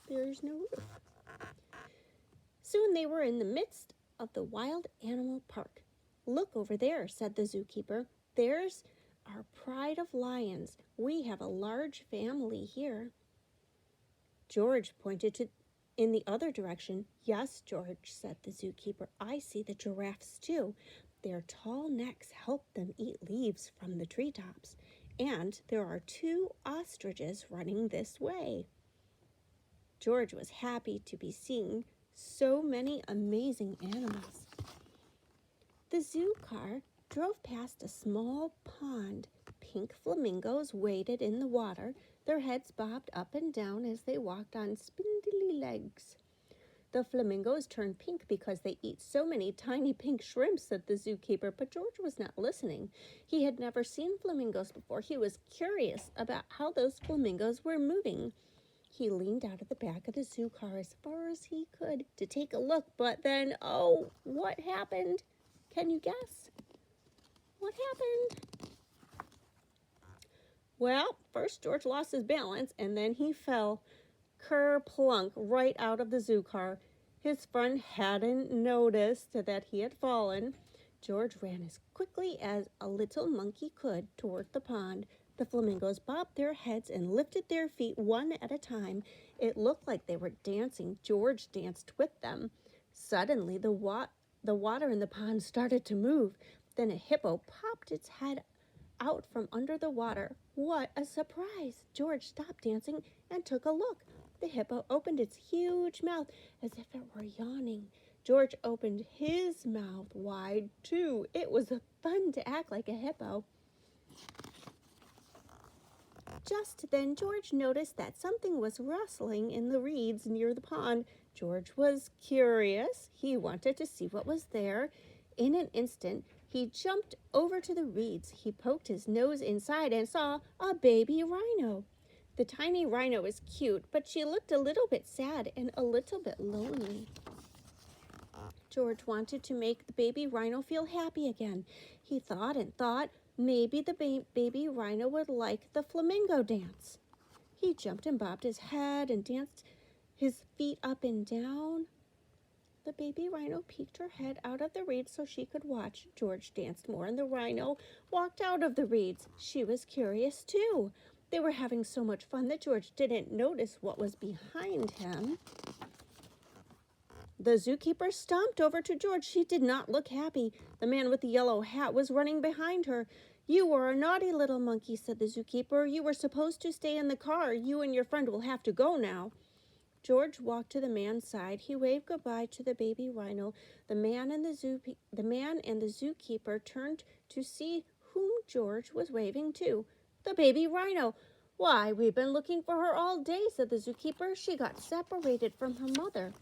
There's no roof. Soon they were in the midst of the wild animal park. "Look over there," said the zookeeper. "There's our pride of lions. We have a large family here." George pointed in the other direction. "Yes, George," said the zookeeper, "I see the giraffes too. Their tall necks help them eat leaves from the treetops. And there are 2 ostriches running this way." George was happy to be seeing so many amazing animals. The zoo car drove past a small pond. Pink flamingos waded in the water. Their heads bobbed up and down as they walked on spindly legs. "The flamingos turn pink because they eat so many tiny pink shrimps," said the zookeeper, but George was not listening. He had never seen flamingos before. He was curious about how those flamingos were moving. He leaned out of the back of the zoo car as far as he could to take a look, but then, oh, what happened? Can you guess? What happened? Well, first George lost his balance, and then he fell ker-plunk right out of the zoo car. His friend hadn't noticed that he had fallen. George ran as quickly as a little monkey could toward the pond. The flamingos bobbed their heads and lifted their feet one at a time. It looked like they were dancing. George danced with them. Suddenly, the water in the pond started to move. Then a hippo popped its head out from under the water. What a surprise! George stopped dancing and took a look. The hippo opened its huge mouth as if it were yawning. George opened his mouth wide, too. It was fun to act like a hippo. Just then, George noticed that something was rustling in the reeds near the pond. George was curious. He wanted to see what was there. In an instant, he jumped over to the reeds. He poked his nose inside and saw a baby rhino. The tiny rhino was cute, but she looked a little bit sad and a little bit lonely. George wanted to make the baby rhino feel happy again. He thought and thought, maybe the baby rhino would like the flamingo dance. He jumped and bobbed his head and danced his feet up and down. The baby rhino peeked her head out of the reeds so she could watch. George danced more, and the rhino walked out of the reeds. She was curious, too. They were having so much fun that George didn't notice what was behind him. The zookeeper stomped over to George. She did not look happy. The man with the yellow hat was running behind her. "You are a naughty little monkey," said the zookeeper. "You were supposed to stay in the car. You and your friend will have to go now." George walked to the man's side. He waved goodbye to the baby rhino. The man and the zookeeper turned to see whom George was waving to. "The baby rhino." "Why, we've been looking for her all day," said the zookeeper. "She got separated from her mother."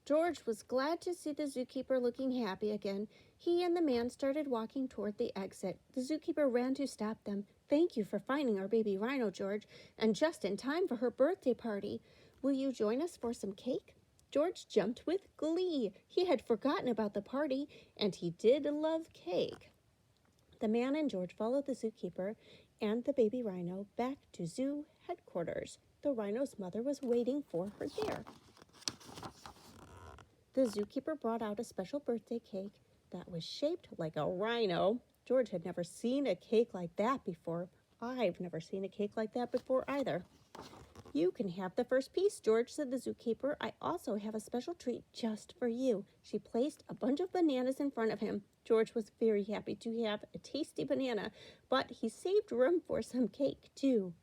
George was glad to see the zookeeper looking happy again. He and the man started walking toward the exit. The zookeeper ran to stop them. "Thank you for finding our baby rhino, George, and just in time for her birthday party. Will you join us for some cake?" George jumped with glee. He had forgotten about the party, and he did love cake. The man and George followed the zookeeper and the baby rhino back to zoo headquarters. The rhino's mother was waiting for her there. The zookeeper brought out a special birthday cake that was shaped like a rhino. George had never seen a cake like that before. I've never seen a cake like that before either. "You can have the first piece, George," said the zookeeper. "I also have a special treat just for you." She placed a bunch of bananas in front of him. George was very happy to have a tasty banana, but he saved room for some cake, too.